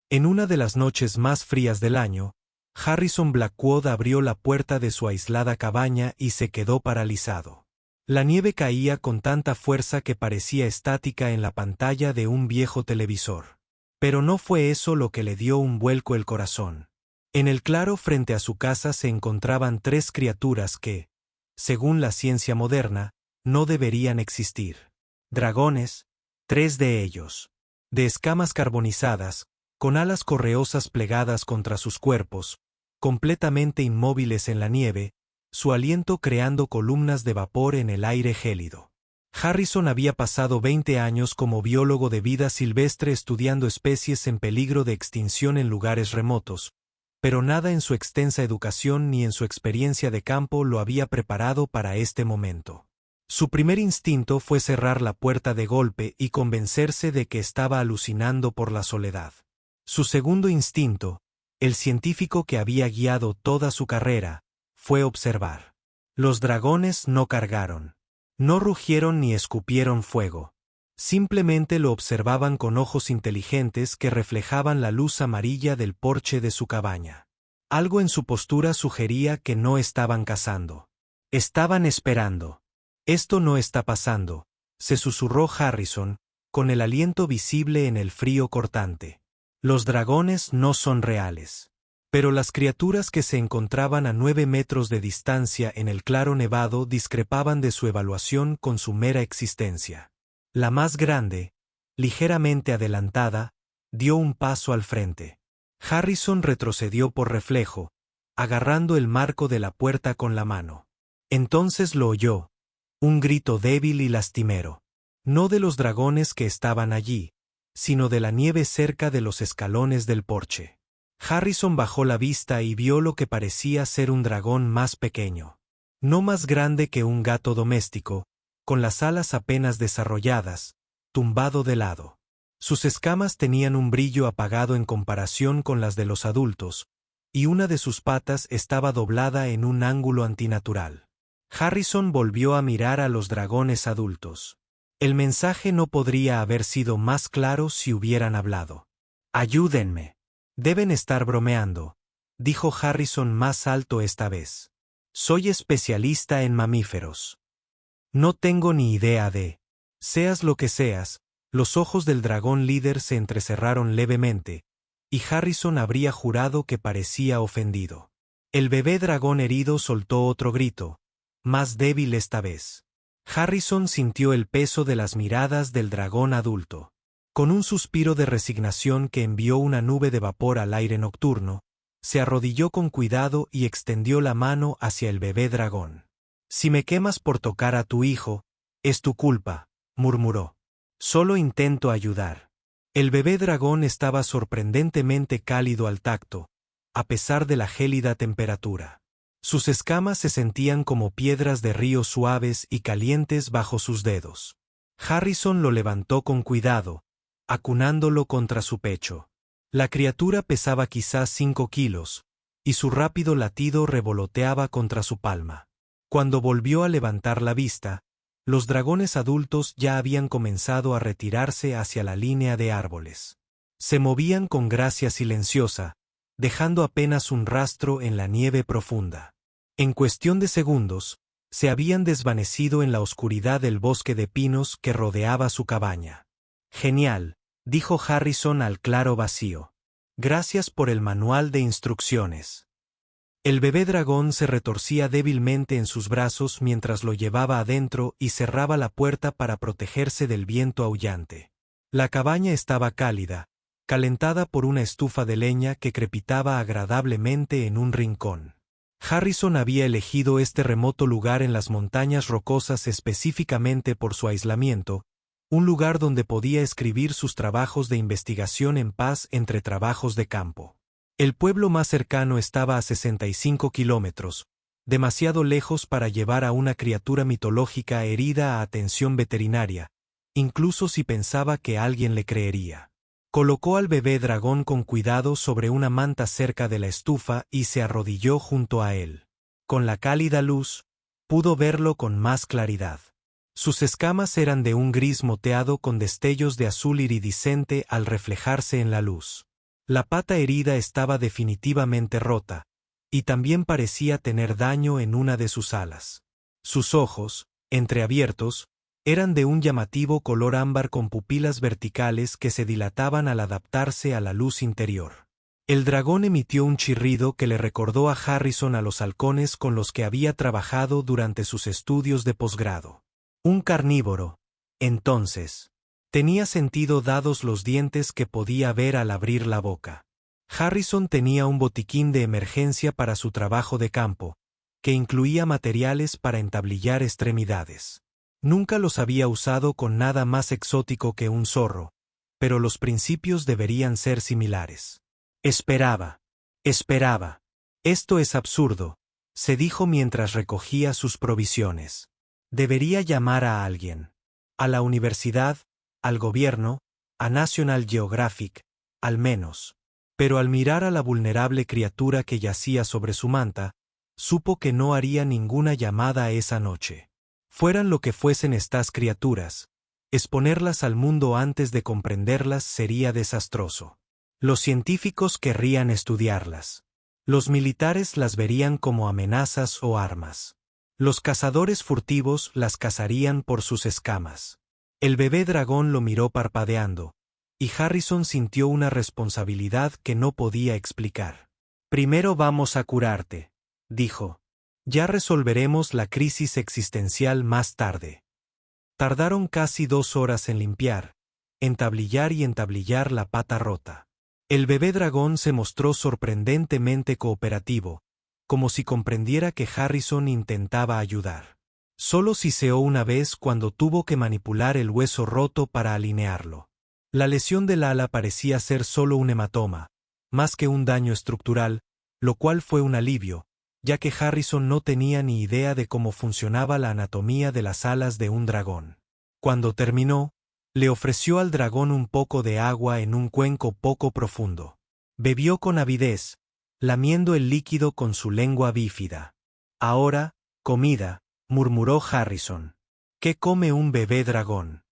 En una de las noches más frías del año, Harrison Blackwood abrió la puerta de su aislada cabaña y se quedó paralizado. La nieve caía con tanta fuerza que parecía estática en la pantalla de un viejo televisor. Pero no fue eso lo que le dio un vuelco el corazón. En el claro frente a su casa se encontraban tres criaturas que, según la ciencia moderna, no deberían existir. Dragones, tres de ellos, de escamas carbonizadas, con alas correosas plegadas contra sus cuerpos, completamente inmóviles en la nieve, su aliento creando columnas de vapor en el aire gélido. Harrison había pasado 20 años como biólogo de vida silvestre estudiando especies en peligro de extinción en lugares remotos, pero nada en su extensa educación ni en su experiencia de campo lo había preparado para este momento. Su primer instinto fue cerrar la puerta de golpe y convencerse de que estaba alucinando por la soledad. Su segundo instinto, el científico que había guiado toda su carrera, fue observar. Los dragones no cargaron. No rugieron ni escupieron fuego. Simplemente lo observaban con ojos inteligentes que reflejaban la luz amarilla del porche de su cabaña. Algo en su postura sugería que no estaban cazando. Estaban esperando. Esto no está pasando, se susurró Harrison, con el aliento visible en el frío cortante. Los dragones no son reales. Pero las criaturas que se encontraban a 9 metros de distancia en el claro nevado discrepaban de su evaluación con su mera existencia. La más grande, ligeramente adelantada, dio un paso al frente. Harrison retrocedió por reflejo, agarrando el marco de la puerta con la mano. Entonces lo oyó, un grito débil y lastimero. No de los dragones que estaban allí, sino de la nieve cerca de los escalones del porche. Harrison bajó la vista y vio lo que parecía ser un dragón más pequeño. No más grande que un gato doméstico, con las alas apenas desarrolladas, tumbado de lado. Sus escamas tenían un brillo apagado en comparación con las de los adultos, y una de sus patas estaba doblada en un ángulo antinatural. Harrison volvió a mirar a los dragones adultos. El mensaje no podría haber sido más claro si hubieran hablado. «Ayúdenme. Deben estar bromeando», dijo Harrison más alto esta vez. «Soy especialista en mamíferos. No tengo ni idea de...». Seas lo que seas, los ojos del dragón líder se entrecerraron levemente, y Harrison habría jurado que parecía ofendido. El bebé dragón herido soltó otro grito, más débil esta vez. Harrison sintió el peso de las miradas del dragón adulto. Con un suspiro de resignación que envió una nube de vapor al aire nocturno, se arrodilló con cuidado y extendió la mano hacia el bebé dragón. «Si me quemas por tocar a tu hijo, es tu culpa», murmuró. «Solo intento ayudar». El bebé dragón estaba sorprendentemente cálido al tacto, a pesar de la gélida temperatura. Sus escamas se sentían como piedras de río suaves y calientes bajo sus dedos. Harrison lo levantó con cuidado, acunándolo contra su pecho. La criatura pesaba quizás 5 kilos, y su rápido latido revoloteaba contra su palma. Cuando volvió a levantar la vista, los dragones adultos ya habían comenzado a retirarse hacia la línea de árboles. Se movían con gracia silenciosa, dejando apenas un rastro en la nieve profunda. En cuestión de segundos, se habían desvanecido en la oscuridad del bosque de pinos que rodeaba su cabaña. «Genial», dijo Harrison al claro vacío. «Gracias por el manual de instrucciones». El bebé dragón se retorcía débilmente en sus brazos mientras lo llevaba adentro y cerraba la puerta para protegerse del viento aullante. La cabaña estaba cálida, calentada por una estufa de leña que crepitaba agradablemente en un rincón. Harrison había elegido este remoto lugar en las montañas rocosas específicamente por su aislamiento, un lugar donde podía escribir sus trabajos de investigación en paz entre trabajos de campo. El pueblo más cercano estaba a 65 kilómetros, demasiado lejos para llevar a una criatura mitológica herida a atención veterinaria, incluso si pensaba que alguien le creería. Colocó al bebé dragón con cuidado sobre una manta cerca de la estufa y se arrodilló junto a él. Con la cálida luz, pudo verlo con más claridad. Sus escamas eran de un gris moteado con destellos de azul iridiscente al reflejarse en la luz. La pata herida estaba definitivamente rota, y también parecía tener daño en una de sus alas. Sus ojos, entreabiertos, eran de un llamativo color ámbar con pupilas verticales que se dilataban al adaptarse a la luz interior. El dragón emitió un chirrido que le recordó a Harrison a los halcones con los que había trabajado durante sus estudios de posgrado. Un carnívoro, entonces. Tenía sentido dados los dientes que podía ver al abrir la boca. Harrison tenía un botiquín de emergencia para su trabajo de campo, que incluía materiales para entablillar extremidades. Nunca los había usado con nada más exótico que un zorro, pero los principios deberían ser similares. Esperaba. Esto es absurdo, se dijo mientras recogía sus provisiones. Debería llamar a alguien. A la universidad, al gobierno, a National Geographic, al menos. Pero al mirar a la vulnerable criatura que yacía sobre su manta, supo que no haría ninguna llamada esa noche. Fueran lo que fuesen estas criaturas, exponerlas al mundo antes de comprenderlas sería desastroso. Los científicos querrían estudiarlas. Los militares las verían como amenazas o armas. Los cazadores furtivos las cazarían por sus escamas. El bebé dragón lo miró parpadeando, y Harrison sintió una responsabilidad que no podía explicar. Primero vamos a curarte, dijo. Ya resolveremos la crisis existencial más tarde. Tardaron casi 2 horas en limpiar, entablillar y entablillar la pata rota. El bebé dragón se mostró sorprendentemente cooperativo, como si comprendiera que Harrison intentaba ayudar. Solo siseó una vez cuando tuvo que manipular el hueso roto para alinearlo. La lesión del ala parecía ser solo un hematoma, más que un daño estructural, lo cual fue un alivio, ya que Harrison no tenía ni idea de cómo funcionaba la anatomía de las alas de un dragón. Cuando terminó, le ofreció al dragón un poco de agua en un cuenco poco profundo. Bebió con avidez, lamiendo el líquido con su lengua bífida. Ahora, comida, murmuró Harrison. ¿Qué come un bebé dragón?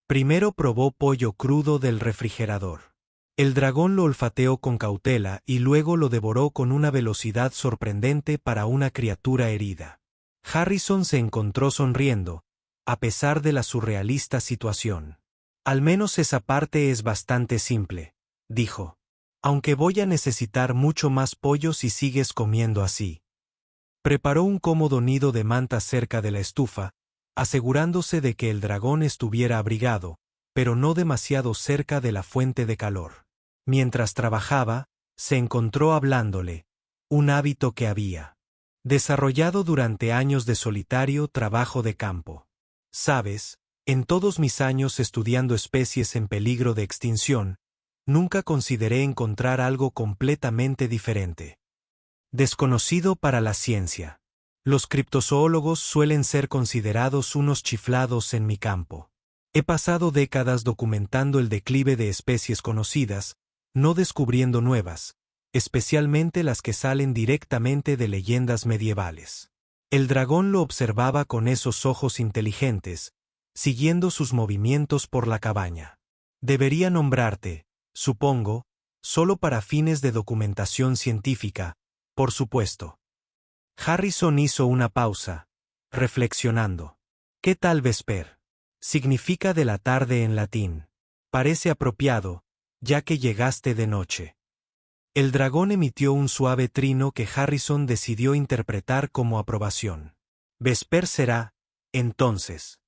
Primero probó pollo crudo del refrigerador. El dragón lo olfateó con cautela y luego lo devoró con una velocidad sorprendente para una criatura herida. Harrison se encontró sonriendo, a pesar de la surrealista situación. Al menos esa parte es bastante simple, dijo. Aunque voy a necesitar mucho más pollo si sigues comiendo así. Preparó un cómodo nido de mantas cerca de la estufa, asegurándose de que el dragón estuviera abrigado, pero no demasiado cerca de la fuente de calor. Mientras trabajaba, se encontró hablándole, un hábito que había desarrollado durante años de solitario trabajo de campo. Sabes, en todos mis años estudiando especies en peligro de extinción, nunca consideré encontrar algo completamente diferente. Desconocido para la ciencia. Los criptozoólogos suelen ser considerados unos chiflados en mi campo. He pasado décadas documentando el declive de especies conocidas, no descubriendo nuevas, especialmente las que salen directamente de leyendas medievales. El dragón lo observaba con esos ojos inteligentes, siguiendo sus movimientos por la cabaña. Debería nombrarte, supongo, solo para fines de documentación científica, por supuesto. Harrison hizo una pausa, reflexionando. ¿Qué tal vesper? Significa de la tarde en latín. Parece apropiado, ya que llegaste de noche. El dragón emitió un suave trino que Harrison decidió interpretar como aprobación. Vesper será, entonces.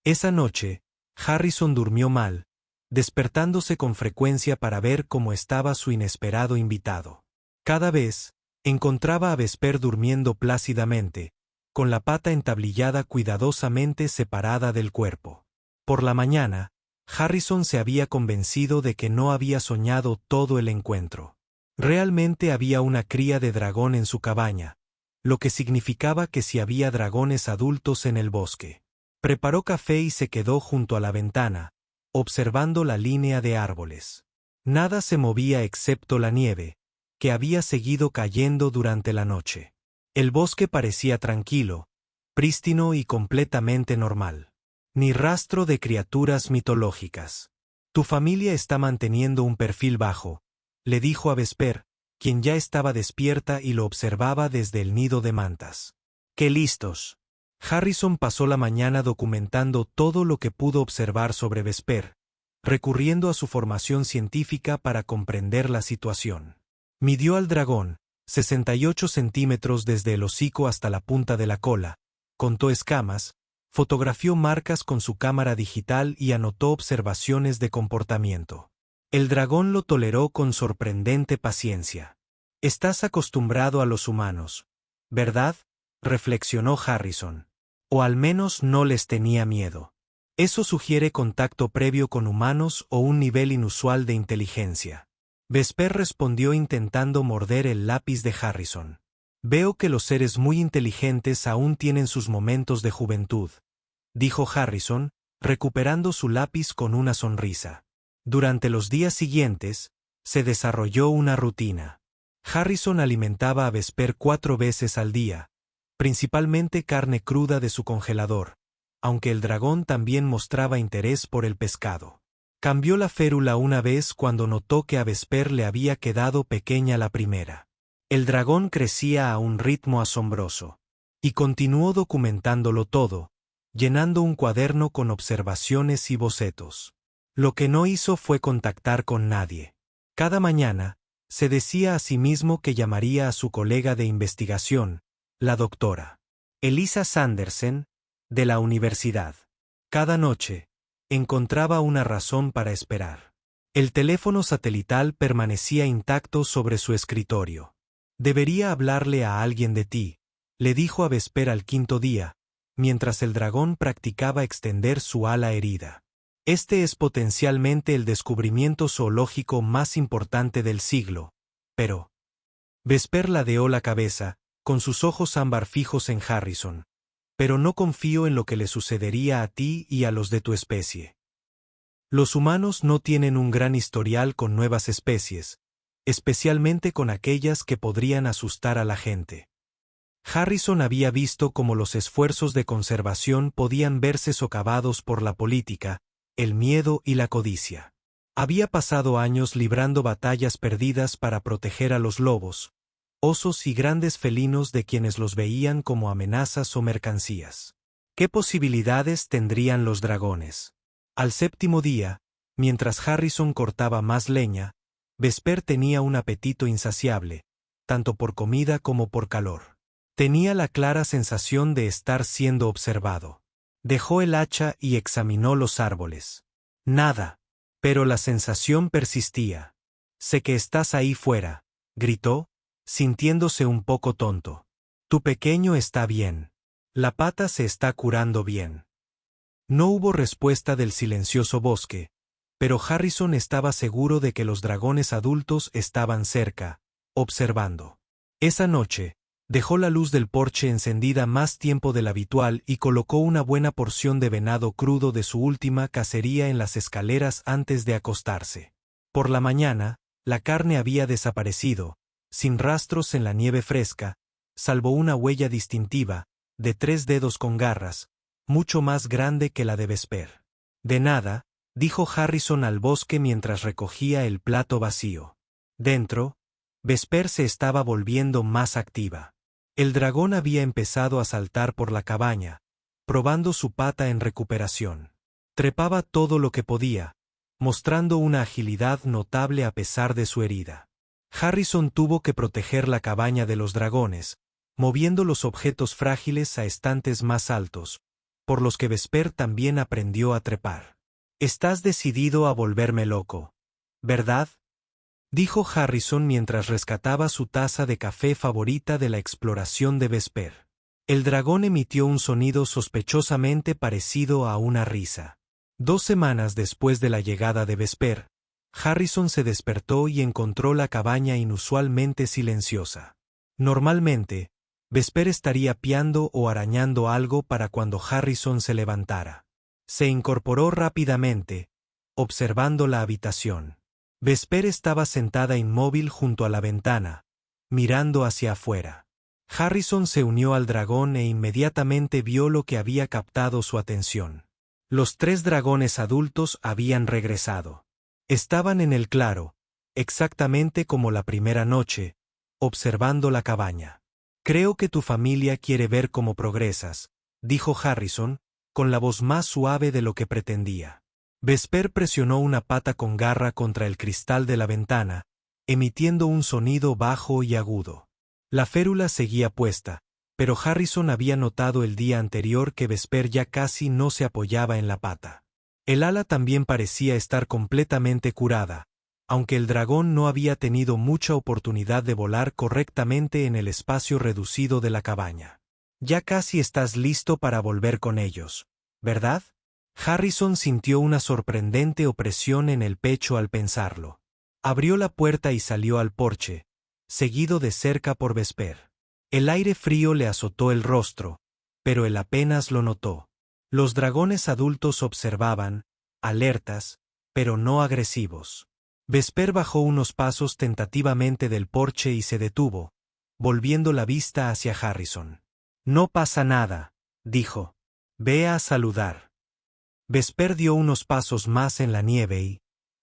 Esa noche, Harrison durmió mal, despertándose con frecuencia para ver cómo estaba su inesperado invitado. Cada vez, encontraba a Vesper durmiendo plácidamente, con la pata entablillada cuidadosamente separada del cuerpo. Por la mañana, Harrison se había convencido de que no había soñado todo el encuentro. Realmente había una cría de dragón en su cabaña, lo que significaba que sí había dragones adultos en el bosque. Preparó café y se quedó junto a la ventana, observando la línea de árboles. Nada se movía excepto la nieve, que había seguido cayendo durante la noche. El bosque parecía tranquilo, prístino y completamente normal. Ni rastro de criaturas mitológicas. Tu familia está manteniendo un perfil bajo, le dijo a Vesper, quien ya estaba despierta y lo observaba desde el nido de mantas. ¡Qué listos! Harrison pasó la mañana documentando todo lo que pudo observar sobre Vesper, recurriendo a su formación científica para comprender la situación. Midió al dragón, 68 centímetros desde el hocico hasta la punta de la cola, contó escamas, fotografió marcas con su cámara digital y anotó observaciones de comportamiento. El dragón lo toleró con sorprendente paciencia. «Estás acostumbrado a los humanos, ¿verdad?», reflexionó Harrison. «O al menos no les tenía miedo. Eso sugiere contacto previo con humanos o un nivel inusual de inteligencia». Vesper respondió intentando morder el lápiz de Harrison. «Veo que los seres muy inteligentes aún tienen sus momentos de juventud», dijo Harrison, recuperando su lápiz con una sonrisa. Durante los días siguientes, se desarrolló una rutina. Harrison alimentaba a Vesper 4 veces al día, principalmente carne cruda de su congelador, aunque el dragón también mostraba interés por el pescado. Cambió la férula una vez cuando notó que a Vesper le había quedado pequeña la primera. El dragón crecía a un ritmo asombroso. Y continuó documentándolo todo, llenando un cuaderno con observaciones y bocetos. Lo que no hizo fue contactar con nadie. Cada mañana, se decía a sí mismo que llamaría a su colega de investigación, la doctora Elisa Sanderson, de la universidad. Cada noche, encontraba una razón para esperar. El teléfono satelital permanecía intacto sobre su escritorio. «Debería hablarle a alguien de ti», le dijo a Vesper al 5.º día, mientras el dragón practicaba extender su ala herida. «Este es potencialmente el descubrimiento zoológico más importante del siglo, pero...». Vesper ladeó la cabeza, con sus ojos ámbar fijos en Harrison. «Pero no confío en lo que le sucedería a ti y a los de tu especie. Los humanos no tienen un gran historial con nuevas especies, especialmente con aquellas que podrían asustar a la gente». Harrison había visto cómo los esfuerzos de conservación podían verse socavados por la política, el miedo y la codicia. Había pasado años librando batallas perdidas para proteger a los lobos, osos y grandes felinos de quienes los veían como amenazas o mercancías. ¿Qué posibilidades tendrían los dragones? Al 7.º día, mientras Harrison cortaba más leña, Vesper tenía un apetito insaciable, tanto por comida como por calor. Tenía la clara sensación de estar siendo observado. Dejó el hacha y examinó los árboles. Nada. Pero la sensación persistía. «Sé que estás ahí fuera», gritó, sintiéndose un poco tonto. «Tu pequeño está bien. La pata se está curando bien». No hubo respuesta del silencioso bosque, pero Harrison estaba seguro de que los dragones adultos estaban cerca, observando. Esa noche, dejó la luz del porche encendida más tiempo del habitual y colocó una buena porción de venado crudo de su última cacería en las escaleras antes de acostarse. Por la mañana, la carne había desaparecido, sin rastros en la nieve fresca, salvo una huella distintiva, de 3 dedos con garras, mucho más grande que la de Vesper. «De nada», dijo Harrison al bosque mientras recogía el plato vacío. Dentro, Vesper se estaba volviendo más activa. El dragón había empezado a saltar por la cabaña, probando su pata en recuperación. Trepaba todo lo que podía, mostrando una agilidad notable a pesar de su herida. Harrison tuvo que proteger la cabaña de los dragones, moviendo los objetos frágiles a estantes más altos, por los que Vesper también aprendió a trepar. «Estás decidido a volverme loco, ¿verdad?», dijo Harrison mientras rescataba su taza de café favorita de la exploración de Vesper. El dragón emitió un sonido sospechosamente parecido a una risa. 2 semanas después de la llegada de Vesper, Harrison se despertó y encontró la cabaña inusualmente silenciosa. Normalmente, Vesper estaría piando o arañando algo para cuando Harrison se levantara. Se incorporó rápidamente, observando la habitación. Vesper estaba sentada inmóvil junto a la ventana, mirando hacia afuera. Harrison se unió al dragón e inmediatamente vio lo que había captado su atención. Los 3 dragones adultos habían regresado. Estaban en el claro, exactamente como la primera noche, observando la cabaña. Creo que tu familia quiere ver cómo progresas, dijo Harrison, con la voz más suave de lo que pretendía. Vesper presionó una pata con garra contra el cristal de la ventana, emitiendo un sonido bajo y agudo. La férula seguía puesta, pero Harrison había notado el día anterior que Vesper ya casi no se apoyaba en la pata. El ala también parecía estar completamente curada, aunque el dragón no había tenido mucha oportunidad de volar correctamente en el espacio reducido de la cabaña. Ya casi estás listo para volver con ellos, ¿verdad? Harrison sintió una sorprendente opresión en el pecho al pensarlo. Abrió la puerta y salió al porche, seguido de cerca por Vesper. El aire frío le azotó el rostro, pero él apenas lo notó. Los dragones adultos observaban, alertas, pero no agresivos. Vesper bajó unos pasos tentativamente del porche y se detuvo, volviendo la vista hacia Harrison. No pasa nada, dijo. Ve a saludar. Vesper dio unos pasos más en la nieve y,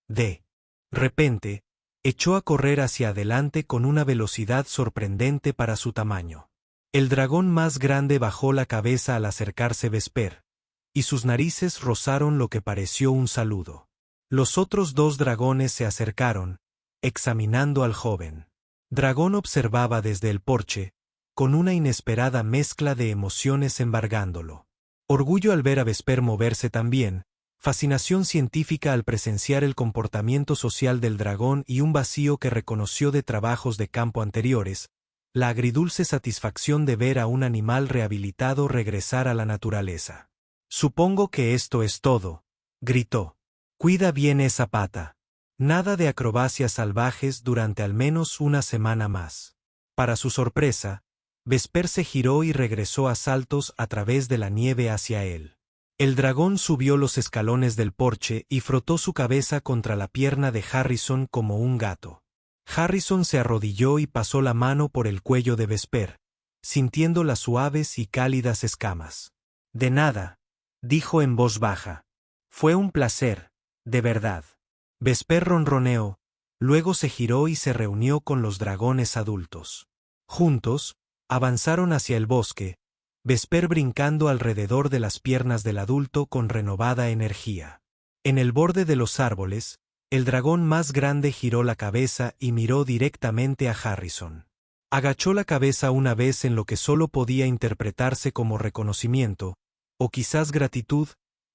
de repente, echó a correr hacia adelante con una velocidad sorprendente para su tamaño. El dragón más grande bajó la cabeza al acercarse Vesper, y sus narices rozaron lo que pareció un saludo. Los otros dos dragones se acercaron, examinando al joven. Dragón observaba desde el porche, con una inesperada mezcla de emociones embargándolo. Orgullo al ver a Vesper moverse también, fascinación científica al presenciar el comportamiento social del dragón y un vacío que reconoció de trabajos de campo anteriores, la agridulce satisfacción de ver a un animal rehabilitado regresar a la naturaleza. Supongo que esto es todo, gritó. Cuida bien esa pata. Nada de acrobacias salvajes durante al menos una semana más. Para su sorpresa, Vesper se giró y regresó a saltos a través de la nieve hacia él. El dragón subió los escalones del porche y frotó su cabeza contra la pierna de Harrison como un gato. Harrison se arrodilló y pasó la mano por el cuello de Vesper, sintiendo las suaves y cálidas escamas. De nada, dijo en voz baja. Fue un placer, de verdad. Vesper ronroneó, luego se giró y se reunió con los dragones adultos. Juntos, avanzaron hacia el bosque, Vesper brincando alrededor de las piernas del adulto con renovada energía. En el borde de los árboles, el dragón más grande giró la cabeza y miró directamente a Harrison. Agachó la cabeza una vez en lo que solo podía interpretarse como reconocimiento, o quizás gratitud,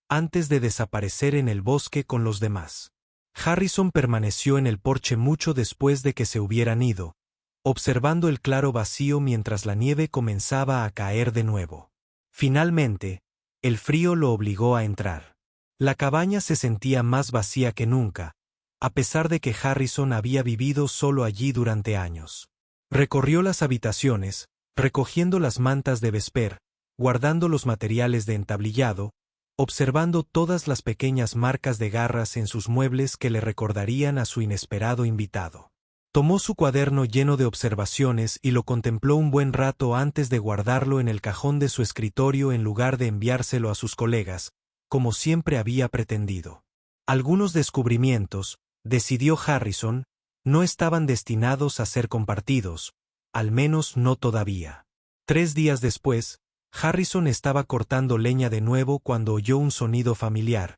antes de desaparecer en el bosque con los demás. Harrison permaneció en el porche mucho después de que se hubieran ido, observando el claro vacío mientras la nieve comenzaba a caer de nuevo. Finalmente, el frío lo obligó a entrar. La cabaña se sentía más vacía que nunca, a pesar de que Harrison había vivido solo allí durante años. Recorrió las habitaciones, recogiendo las mantas de Vesper, guardando los materiales de entablillado, observando todas las pequeñas marcas de garras en sus muebles que le recordarían a su inesperado invitado. Tomó su cuaderno lleno de observaciones y lo contempló un buen rato antes de guardarlo en el cajón de su escritorio en lugar de enviárselo a sus colegas, como siempre había pretendido. Algunos descubrimientos, decidió Harrison, no estaban destinados a ser compartidos, al menos no todavía. 3 días después, Harrison estaba cortando leña de nuevo cuando oyó un sonido familiar,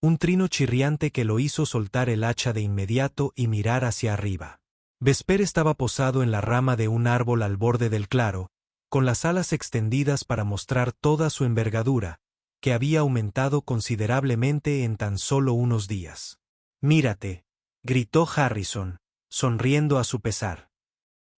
un trino chirriante que lo hizo soltar el hacha de inmediato y mirar hacia arriba. Vesper estaba posado en la rama de un árbol al borde del claro, con las alas extendidas para mostrar toda su envergadura, que había aumentado considerablemente en tan solo unos días. «Mírate», gritó Harrison, sonriendo a su pesar.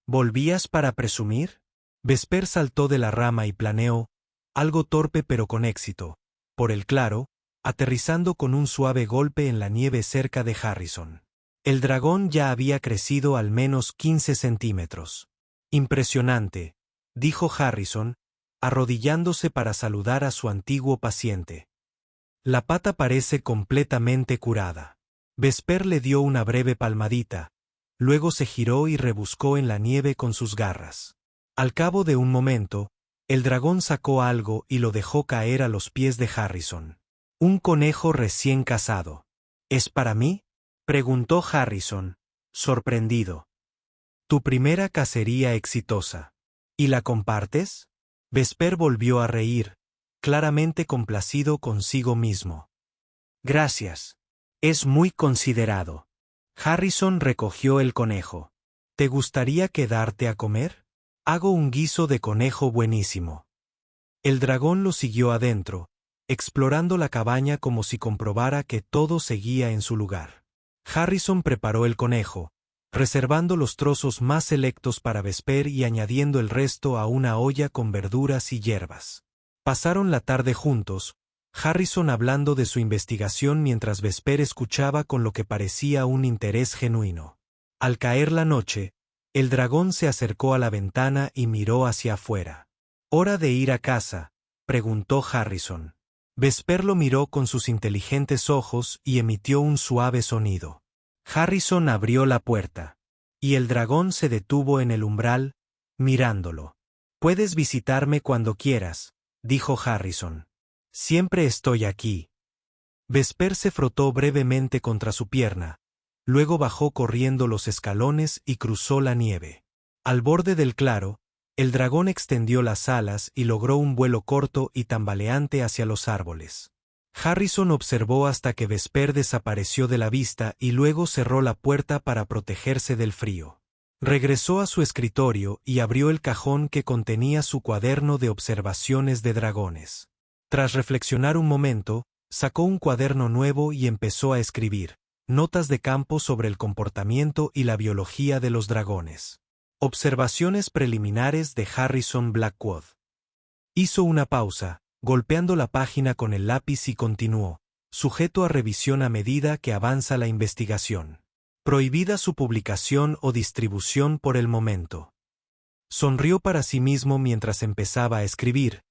«¿Volvías para presumir?» Vesper saltó de la rama y planeó, algo torpe pero con éxito, por el claro, aterrizando con un suave golpe en la nieve cerca de Harrison. El dragón ya había crecido al menos 15 centímetros. «Impresionante», dijo Harrison, arrodillándose para saludar a su antiguo paciente. «La pata parece completamente curada». Vesper le dio una breve palmadita, luego se giró y rebuscó en la nieve con sus garras. Al cabo de un momento, el dragón sacó algo y lo dejó caer a los pies de Harrison. «Un conejo recién cazado. ¿Es para mí?», preguntó Harrison, sorprendido. Tu primera cacería exitosa. ¿Y la compartes? Vesper volvió a reír, claramente complacido consigo mismo. Gracias. Es muy considerado. Harrison recogió el conejo. ¿Te gustaría quedarte a comer? Hago un guiso de conejo buenísimo. El dragón lo siguió adentro, explorando la cabaña como si comprobara que todo seguía en su lugar. Harrison preparó el conejo, reservando los trozos más selectos para Vesper y añadiendo el resto a una olla con verduras y hierbas. Pasaron la tarde juntos, Harrison hablando de su investigación mientras Vesper escuchaba con lo que parecía un interés genuino. Al caer la noche, el dragón se acercó a la ventana y miró hacia afuera. «¿Hora de ir a casa?», preguntó Harrison. Vesper lo miró con sus inteligentes ojos y emitió un suave sonido. Harrison abrió la puerta, y el dragón se detuvo en el umbral, mirándolo. «Puedes visitarme cuando quieras», dijo Harrison. «Siempre estoy aquí». Vesper se frotó brevemente contra su pierna, luego bajó corriendo los escalones y cruzó la nieve. Al borde del claro, el dragón extendió las alas y logró un vuelo corto y tambaleante hacia los árboles. Harrison observó hasta que Vesper desapareció de la vista y luego cerró la puerta para protegerse del frío. Regresó a su escritorio y abrió el cajón que contenía su cuaderno de observaciones de dragones. Tras reflexionar un momento, sacó un cuaderno nuevo y empezó a escribir notas de campo sobre el comportamiento y la biología de los dragones. Observaciones preliminares de Harrison Blackwood. Hizo una pausa, golpeando la página con el lápiz y continuó, sujeto a revisión a medida que avanza la investigación. Prohibida su publicación o distribución por el momento. Sonrió para sí mismo mientras empezaba a escribir,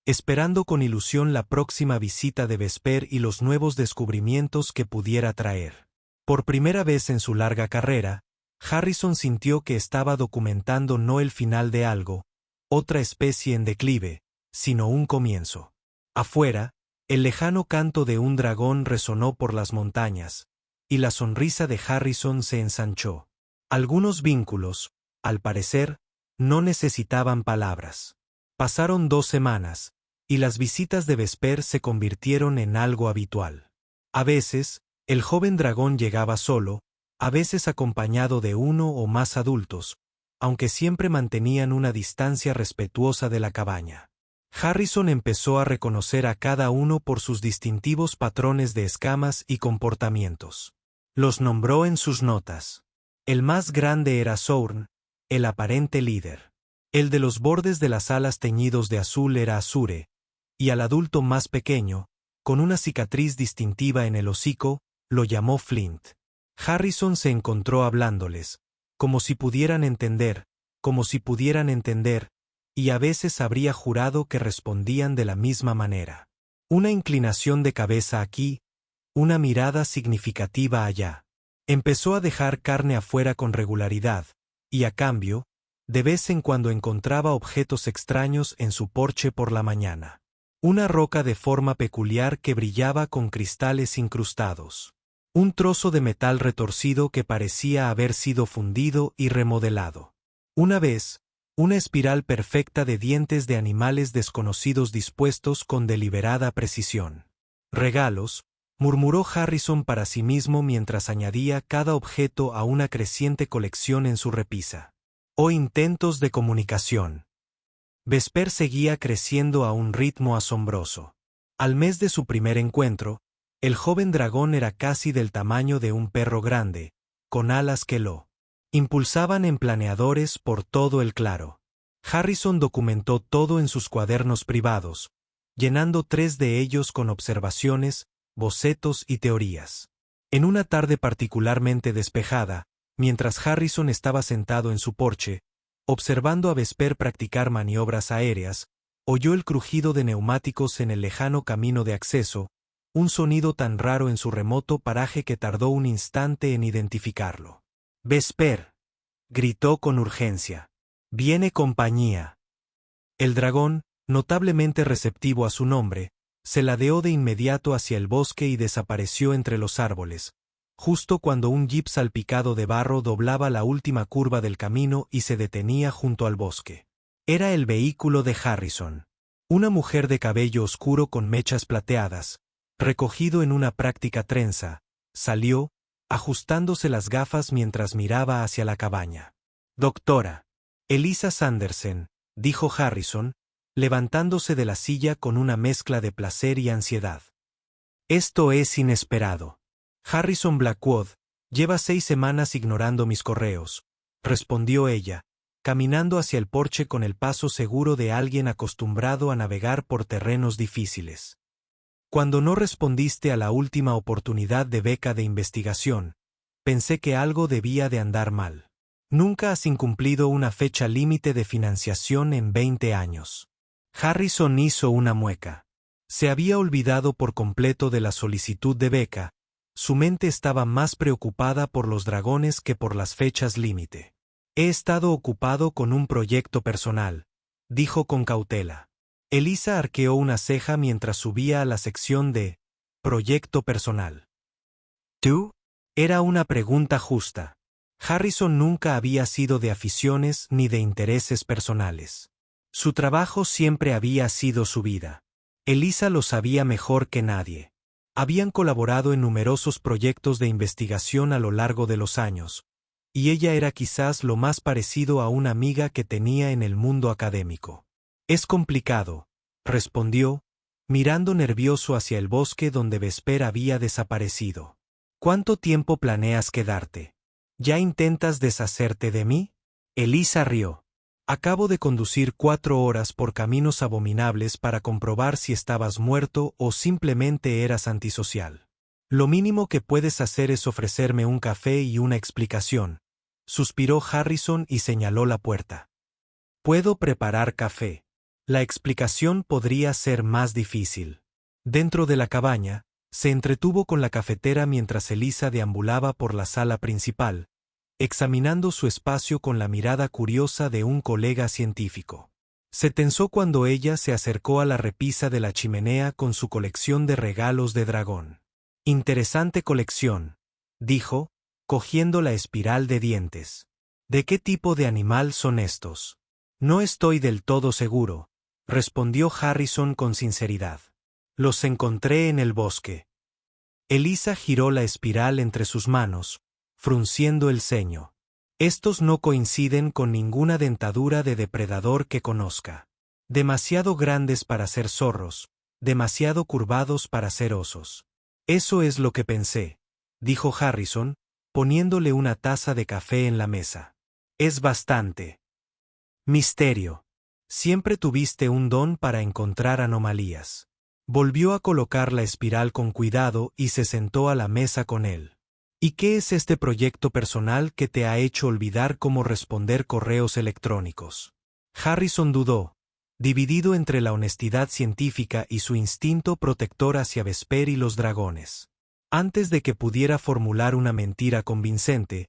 esperando con ilusión la próxima visita de Vesper y los nuevos descubrimientos que pudiera traer. Por primera vez en su larga carrera, Harrison sintió que estaba documentando no el final de algo, otra especie en declive, sino un comienzo. Afuera, el lejano canto de un dragón resonó por las montañas, y la sonrisa de Harrison se ensanchó. Algunos vínculos, al parecer, no necesitaban palabras. Pasaron 2 semanas, y las visitas de Vesper se convirtieron en algo habitual. A veces, el joven dragón llegaba solo, a veces acompañado de uno o más adultos, aunque siempre mantenían una distancia respetuosa de la cabaña. Harrison empezó a reconocer a cada uno por sus distintivos patrones de escamas y comportamientos. Los nombró en sus notas. El más grande era Sourn, el aparente líder. El de los bordes de las alas teñidos de azul era Azure, y al adulto más pequeño, con una cicatriz distintiva en el hocico, lo llamó Flint. Harrison se encontró hablándoles, como si pudieran entender, y a veces habría jurado que respondían de la misma manera. Una inclinación de cabeza aquí, una mirada significativa allá. Empezó a dejar carne afuera con regularidad, y a cambio, de vez en cuando encontraba objetos extraños en su porche por la mañana. Una roca de forma peculiar que brillaba con cristales incrustados. Un trozo de metal retorcido que parecía haber sido fundido y remodelado. Una vez, una espiral perfecta de dientes de animales desconocidos dispuestos con deliberada precisión. Regalos, murmuró Harrison para sí mismo mientras añadía cada objeto a una creciente colección en su repisa. O intentos de comunicación. Vesper seguía creciendo a un ritmo asombroso. Al mes de su primer encuentro, el joven dragón era casi del tamaño de un perro grande, con alas que lo impulsaban en planeadores por todo el claro. Harrison documentó todo en sus cuadernos privados, llenando 3 de ellos con observaciones, bocetos y teorías. En una tarde particularmente despejada, mientras Harrison estaba sentado en su porche, observando a Vesper practicar maniobras aéreas, oyó el crujido de neumáticos en el lejano camino de acceso, un sonido tan raro en su remoto paraje que tardó un instante en identificarlo. «Vesper», gritó con urgencia. «Viene compañía». El dragón, notablemente receptivo a su nombre, se ladeó de inmediato hacia el bosque y desapareció entre los árboles, justo cuando un jeep salpicado de barro doblaba la última curva del camino y se detenía junto al bosque. Era el vehículo de Harrison. Una mujer de cabello oscuro con mechas plateadas, recogido en una práctica trenza, salió, ajustándose las gafas mientras miraba hacia la cabaña. «Doctora Elisa Sanderson», dijo Harrison, levantándose de la silla con una mezcla de placer y ansiedad. «Esto es inesperado. Harrison Blackwood lleva 6 semanas ignorando mis correos», respondió ella, caminando hacia el porche con el paso seguro de alguien acostumbrado a navegar por terrenos difíciles. «Cuando no respondiste a la última oportunidad de beca de investigación, pensé que algo debía de andar mal. Nunca has incumplido una fecha límite de financiación en 20 años». Harrison hizo una mueca. Se había olvidado por completo de la solicitud de beca. Su mente estaba más preocupada por los dragones que por las fechas límite. «He estado ocupado con un proyecto personal», dijo con cautela. Elisa arqueó una ceja mientras subía a la sección de «proyecto personal». «¿Tú?» Era una pregunta justa. Harrison nunca había sido de aficiones ni de intereses personales. Su trabajo siempre había sido su vida. Elisa lo sabía mejor que nadie. Habían colaborado en numerosos proyectos de investigación a lo largo de los años, y ella era quizás lo más parecido a una amiga que tenía en el mundo académico. «Es complicado», respondió, mirando nervioso hacia el bosque donde Vesper había desaparecido. «¿Cuánto tiempo planeas quedarte? ¿Ya intentas deshacerte de mí?» Elisa rió. «Acabo de conducir 4 horas por caminos abominables para comprobar si estabas muerto o simplemente eras antisocial. Lo mínimo que puedes hacer es ofrecerme un café y una explicación», suspiró Harrison y señaló la puerta. «Puedo preparar café. La explicación podría ser más difícil». Dentro de la cabaña, se entretuvo con la cafetera mientras Elisa deambulaba por la sala principal, examinando su espacio con la mirada curiosa de un colega científico. Se tensó cuando ella se acercó a la repisa de la chimenea con su colección de regalos de dragón. «Interesante colección», dijo, cogiendo la espiral de dientes. «¿De qué tipo de animal son estos?» «No estoy del todo seguro», respondió Harrison con sinceridad. «Los encontré en el bosque». Elisa giró la espiral entre sus manos, frunciendo el ceño. «Estos no coinciden con ninguna dentadura de depredador que conozca. Demasiado grandes para ser zorros, demasiado curvados para ser osos». «Eso es lo que pensé», dijo Harrison, poniéndole una taza de café en la mesa. «Es bastante misterio. Siempre tuviste un don para encontrar anomalías». Volvió a colocar la espiral con cuidado y se sentó a la mesa con él. «¿Y qué es este proyecto personal que te ha hecho olvidar cómo responder correos electrónicos?» Harrison dudó, dividido entre la honestidad científica y su instinto protector hacia Vesper y los dragones. Antes de que pudiera formular una mentira convincente,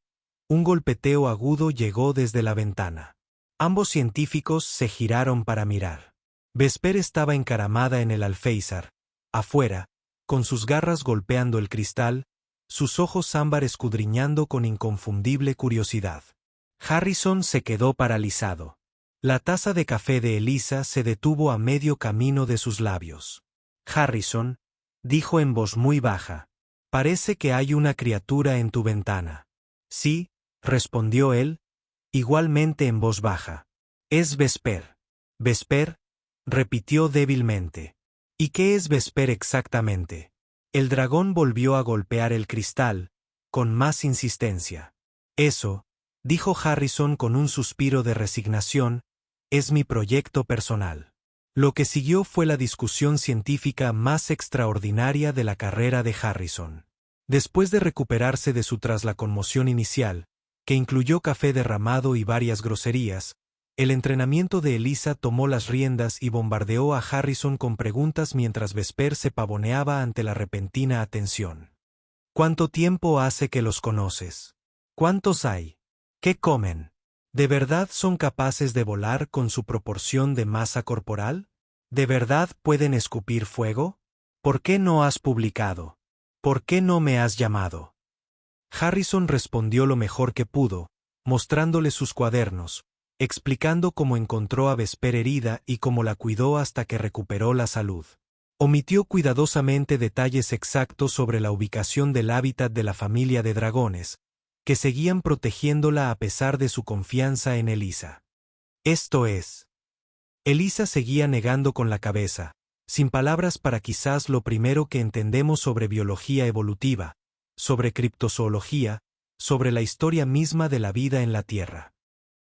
un golpeteo agudo llegó desde la ventana. Ambos científicos se giraron para mirar. Vesper estaba encaramada en el alféizar, afuera, con sus garras golpeando el cristal, sus ojos ámbar escudriñando con inconfundible curiosidad. Harrison se quedó paralizado. La taza de café de Elisa se detuvo a medio camino de sus labios. «Harrison», dijo en voz muy baja, «parece que hay una criatura en tu ventana». «Sí», respondió él, igualmente en voz baja. «Es Vesper». «¿Vesper?», repitió débilmente. «¿Y qué es Vesper exactamente?». El dragón volvió a golpear el cristal, con más insistencia. «Eso», dijo Harrison con un suspiro de resignación, «es mi proyecto personal». Lo que siguió fue la discusión científica más extraordinaria de la carrera de Harrison. Después de recuperarse de su tras la conmoción inicial, que incluyó café derramado y varias groserías, el entrenamiento de Elisa tomó las riendas y bombardeó a Harrison con preguntas mientras Vesper se pavoneaba ante la repentina atención. «¿Cuánto tiempo hace que los conoces? ¿Cuántos hay? ¿Qué comen? ¿De verdad son capaces de volar con su proporción de masa corporal? ¿De verdad pueden escupir fuego? ¿Por qué no has publicado? ¿Por qué no me has llamado?». Harrison respondió lo mejor que pudo, mostrándole sus cuadernos, explicando cómo encontró a Vesper herida y cómo la cuidó hasta que recuperó la salud. Omitió cuidadosamente detalles exactos sobre la ubicación del hábitat de la familia de dragones, que seguían protegiéndola a pesar de su confianza en Elisa. Esto es. Elisa seguía negando con la cabeza, sin palabras para quizás lo primero que entendemos sobre biología evolutiva, sobre criptozoología, sobre la historia misma de la vida en la Tierra.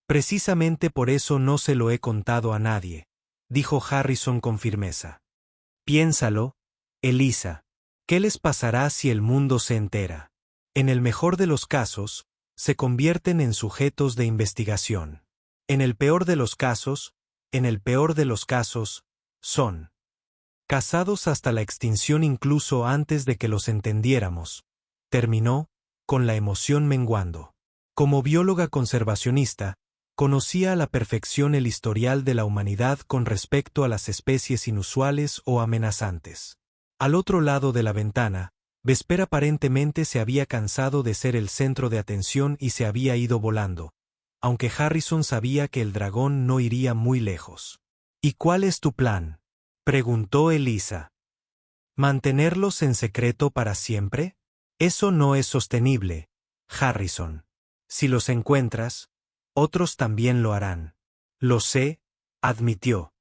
Precisamente por eso no se lo he contado a nadie, dijo Harrison con firmeza. Piénsalo, Elisa. ¿Qué les pasará si el mundo se entera? En el mejor de los casos, se convierten en sujetos de investigación. En el peor de los casos, son cazados hasta la extinción incluso antes de que los entendiéramos. Terminó, con la emoción menguando. Como bióloga conservacionista, conocía a la perfección el historial de la humanidad con respecto a las especies inusuales o amenazantes. Al otro lado de la ventana, Vesper aparentemente se había cansado de ser el centro de atención y se había ido volando, aunque Harrison sabía que el dragón no iría muy lejos. ¿Y cuál es tu plan?, preguntó Elisa. ¿Mantenerlos en secreto para siempre? Eso no es sostenible, Harrison. Si los encuentras, otros también lo harán. Lo sé, admitió.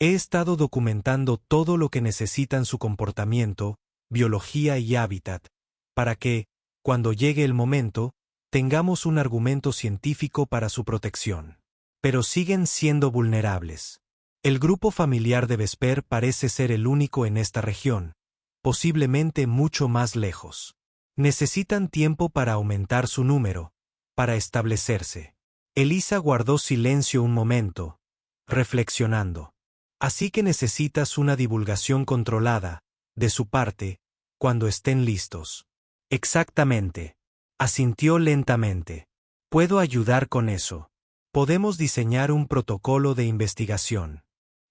He estado documentando todo lo que necesitan su comportamiento, biología y hábitat, para que, cuando llegue el momento, tengamos un argumento científico para su protección. Pero siguen siendo vulnerables. El grupo familiar de Vesper parece ser el único en esta región, posiblemente mucho más lejos. Necesitan tiempo para aumentar su número, para establecerse. Elisa guardó silencio un momento, reflexionando. Así que necesitas una divulgación controlada, de su parte, cuando estén listos. Exactamente. Asintió lentamente. Puedo ayudar con eso. Podemos diseñar un protocolo de investigación.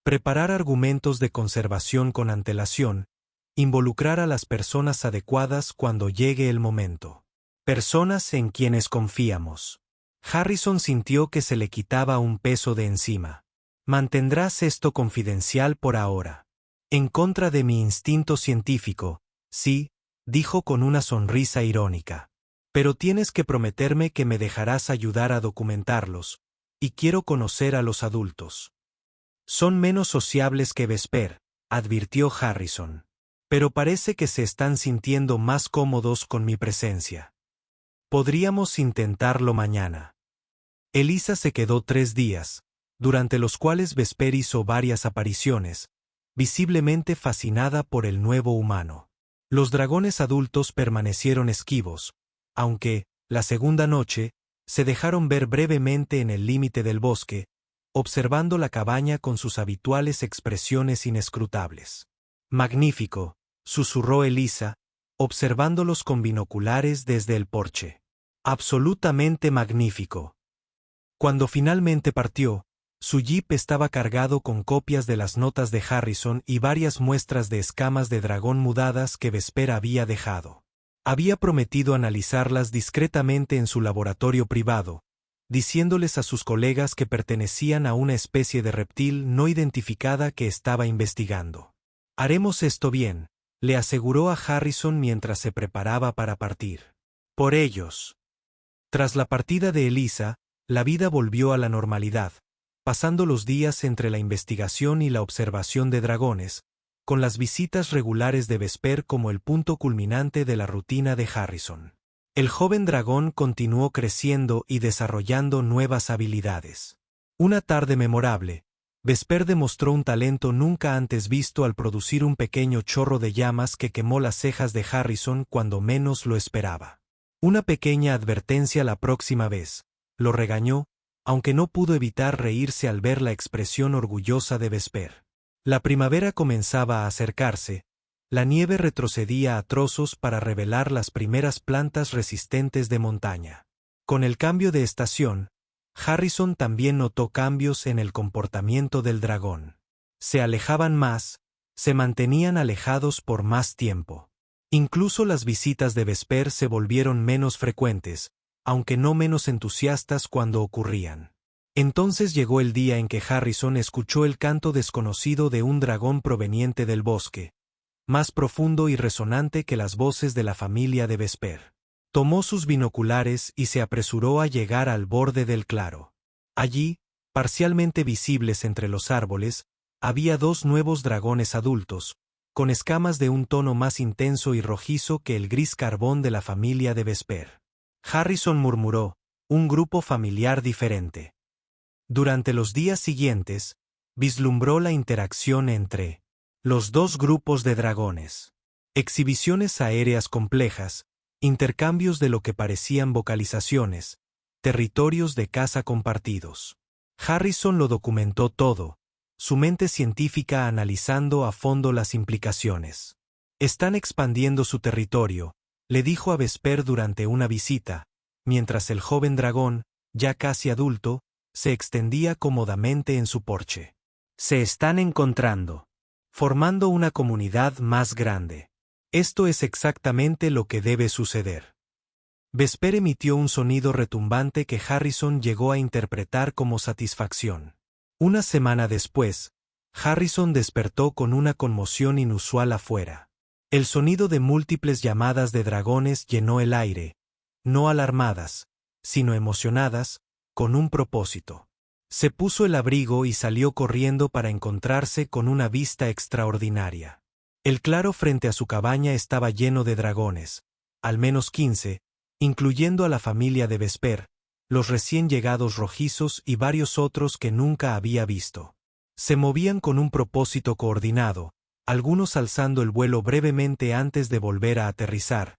Preparar argumentos de conservación con antelación, involucrar a las personas adecuadas cuando llegue el momento. Personas en quienes confiamos. Harrison sintió que se le quitaba un peso de encima. Mantendrás esto confidencial por ahora. En contra de mi instinto científico, sí, dijo con una sonrisa irónica. Pero tienes que prometerme que me dejarás ayudar a documentarlos, y quiero conocer a los adultos. Son menos sociables que Vesper, advirtió Harrison. Pero parece que se están sintiendo más cómodos con mi presencia. Podríamos intentarlo mañana. Elisa se quedó 3 días, durante los cuales Vesper hizo varias apariciones, visiblemente fascinada por el nuevo humano. Los dragones adultos permanecieron esquivos, aunque, la segunda noche, se dejaron ver brevemente en el límite del bosque, observando la cabaña con sus habituales expresiones inescrutables. Magnífico, susurró Elisa, observándolos con binoculares desde el porche. Absolutamente magnífico. Cuando finalmente partió, su jeep estaba cargado con copias de las notas de Harrison y varias muestras de escamas de dragón mudadas que Vesper había dejado. Había prometido analizarlas discretamente en su laboratorio privado, diciéndoles a sus colegas que pertenecían a una especie de reptil no identificada que estaba investigando. Haremos esto bien, le aseguró a Harrison mientras se preparaba para partir. Por ellos. Tras la partida de Elisa, la vida volvió a la normalidad, pasando los días entre la investigación y la observación de dragones, con las visitas regulares de Vesper como el punto culminante de la rutina de Harrison. El joven dragón continuó creciendo y desarrollando nuevas habilidades. Una tarde memorable, Vesper demostró un talento nunca antes visto al producir un pequeño chorro de llamas que quemó las cejas de Harrison cuando menos lo esperaba. Una pequeña advertencia la próxima vez, lo regañó, aunque no pudo evitar reírse al ver la expresión orgullosa de Vesper. La primavera comenzaba a acercarse, la nieve retrocedía a trozos para revelar las primeras plantas resistentes de montaña. Con el cambio de estación, Harrison también notó cambios en el comportamiento del dragón. Se alejaban más, se mantenían alejados por más tiempo. Incluso las visitas de Vesper se volvieron menos frecuentes, aunque no menos entusiastas cuando ocurrían. Entonces llegó el día en que Harrison escuchó el canto desconocido de un dragón proveniente del bosque, más profundo y resonante que las voces de la familia de Vesper. Tomó sus binoculares y se apresuró a llegar al borde del claro. Allí, parcialmente visibles entre los árboles, había dos nuevos dragones adultos, con escamas de un tono más intenso y rojizo que el gris carbón de la familia de Vesper. Harrison murmuró, un grupo familiar diferente. Durante los días siguientes, vislumbró la interacción entre los dos grupos de dragones. Exhibiciones aéreas complejas, intercambios de lo que parecían vocalizaciones, territorios de caza compartidos. Harrison lo documentó todo, su mente científica analizando a fondo las implicaciones. Están expandiendo su territorio, le dijo a Vesper durante una visita, mientras el joven dragón, ya casi adulto, se extendía cómodamente en su porche. Se están encontrando, formando una comunidad más grande. Esto es exactamente lo que debe suceder. Vesper emitió un sonido retumbante que Harrison llegó a interpretar como satisfacción. Una semana después, Harrison despertó con una conmoción inusual afuera. El sonido de múltiples llamadas de dragones llenó el aire, no alarmadas, sino emocionadas, con un propósito. Se puso el abrigo y salió corriendo para encontrarse con una vista extraordinaria. El claro frente a su cabaña estaba lleno de dragones, al menos 15, incluyendo a la familia de Vesper, los recién llegados rojizos y varios otros que nunca había visto. Se movían con un propósito coordinado, algunos alzando el vuelo brevemente antes de volver a aterrizar,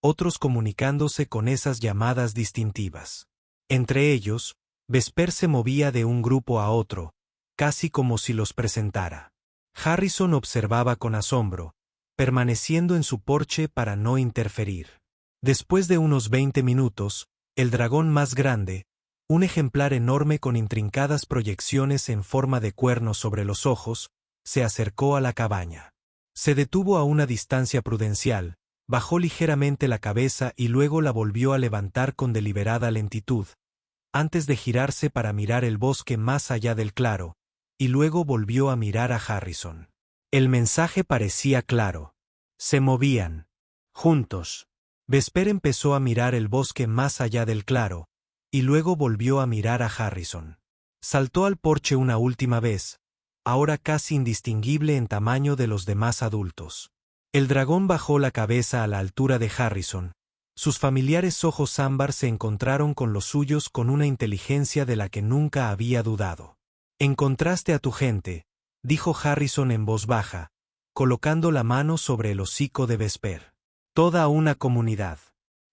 otros comunicándose con esas llamadas distintivas. Entre ellos, Vesper se movía de un grupo a otro, casi como si los presentara. Harrison observaba con asombro, permaneciendo en su porche para no interferir. Después de unos 20 minutos, el dragón más grande, un ejemplar enorme con intrincadas proyecciones en forma de cuernos sobre los ojos, se acercó a la cabaña. Se detuvo a una distancia prudencial, bajó ligeramente la cabeza y luego la volvió a levantar con deliberada lentitud, antes de girarse para mirar el bosque más allá del claro, y luego volvió a mirar a Harrison. El mensaje parecía claro. Se movían. Juntos. Vesper empezó a mirar el bosque más allá del claro, y luego volvió a mirar a Harrison. Saltó al porche una última vez, ahora casi indistinguible en tamaño de los demás adultos. El dragón bajó la cabeza a la altura de Harrison. Sus familiares ojos ámbar se encontraron con los suyos con una inteligencia de la que nunca había dudado. Encontraste a tu gente, dijo Harrison en voz baja, colocando la mano sobre el hocico de Vesper. Toda una comunidad.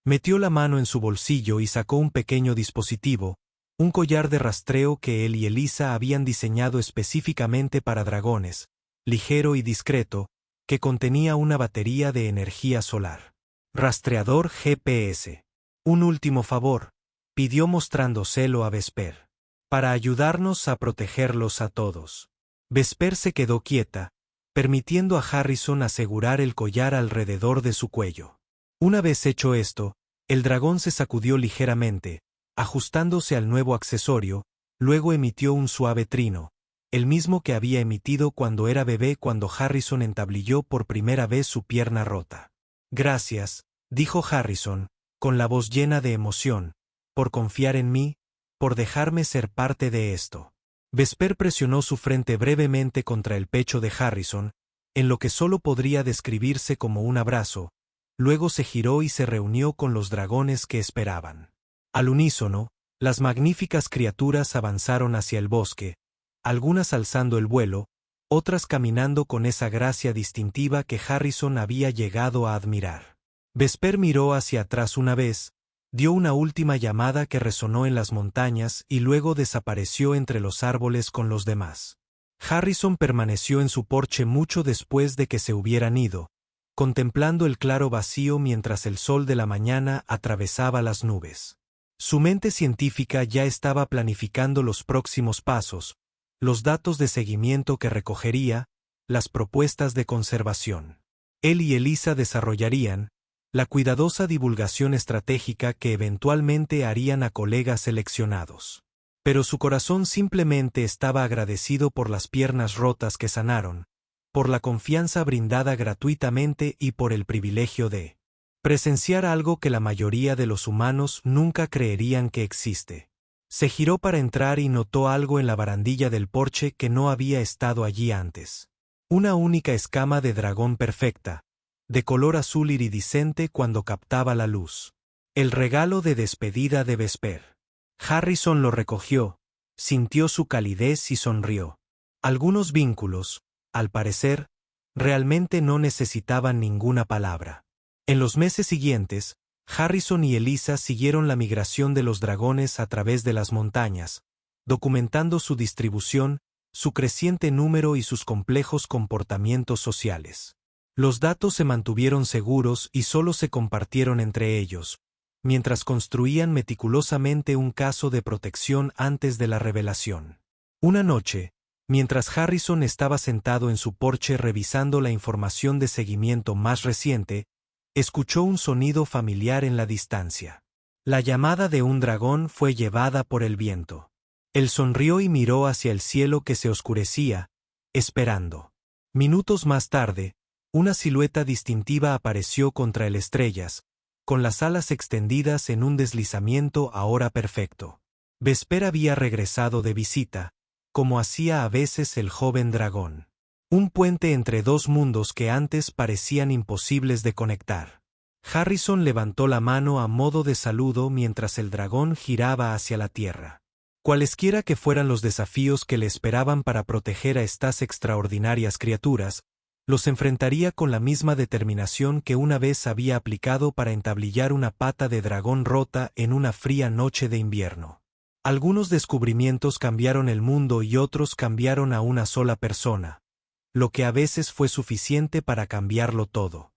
Metió la mano en su bolsillo y sacó un pequeño dispositivo, un collar de rastreo que él y Elisa habían diseñado específicamente para dragones, ligero y discreto, que contenía una batería de energía solar. Rastreador GPS. Un último favor, pidió mostrándoselo a Vesper. Para ayudarnos a protegerlos a todos. Vesper se quedó quieta, permitiendo a Harrison asegurar el collar alrededor de su cuello. Una vez hecho esto, el dragón se sacudió ligeramente, ajustándose al nuevo accesorio, luego emitió un suave trino, el mismo que había emitido cuando era bebé cuando Harrison entablilló por primera vez su pierna rota. Gracias, dijo Harrison, con la voz llena de emoción, por confiar en mí, por dejarme ser parte de esto. Vesper presionó su frente brevemente contra el pecho de Harrison, en lo que solo podría describirse como un abrazo, luego se giró y se reunió con los dragones que esperaban. Al unísono, las magníficas criaturas avanzaron hacia el bosque, algunas alzando el vuelo, otras caminando con esa gracia distintiva que Harrison había llegado a admirar. Vesper miró hacia atrás una vez, dio una última llamada que resonó en las montañas y luego desapareció entre los árboles con los demás. Harrison permaneció en su porche mucho después de que se hubieran ido, contemplando el claro vacío mientras el sol de la mañana atravesaba las nubes. Su mente científica ya estaba planificando los próximos pasos, los datos de seguimiento que recogería, las propuestas de conservación. Él y Elisa desarrollarían la cuidadosa divulgación estratégica que eventualmente harían a colegas seleccionados. Pero su corazón simplemente estaba agradecido por las piernas rotas que sanaron, por la confianza brindada gratuitamente y por el privilegio de presenciar algo que la mayoría de los humanos nunca creerían que existe. Se giró para entrar y notó algo en la barandilla del porche que no había estado allí antes. Una única escama de dragón perfecta, de color azul iridiscente cuando captaba la luz. El regalo de despedida de Vesper. Harrison lo recogió, sintió su calidez y sonrió. Algunos vínculos, al parecer, realmente no necesitaban ninguna palabra. En los meses siguientes, Harrison y Elisa siguieron la migración de los dragones a través de las montañas, documentando su distribución, su creciente número y sus complejos comportamientos sociales. Los datos se mantuvieron seguros y solo se compartieron entre ellos, mientras construían meticulosamente un caso de protección antes de la revelación. Una noche, mientras Harrison estaba sentado en su porche revisando la información de seguimiento más reciente, escuchó un sonido familiar en la distancia. La llamada de un dragón fue llevada por el viento. Él sonrió y miró hacia el cielo que se oscurecía, esperando. Minutos más tarde, una silueta distintiva apareció contra el estrellas, con las alas extendidas en un deslizamiento ahora perfecto. Vesper había regresado de visita, como hacía a veces el joven dragón. Un puente entre dos mundos que antes parecían imposibles de conectar. Harrison levantó la mano a modo de saludo mientras el dragón giraba hacia la tierra. Cualesquiera que fueran los desafíos que le esperaban para proteger a estas extraordinarias criaturas, los enfrentaría con la misma determinación que una vez había aplicado para entablillar una pata de dragón rota en una fría noche de invierno. Algunos descubrimientos cambiaron el mundo y otros cambiaron a una sola persona, lo que a veces fue suficiente para cambiarlo todo.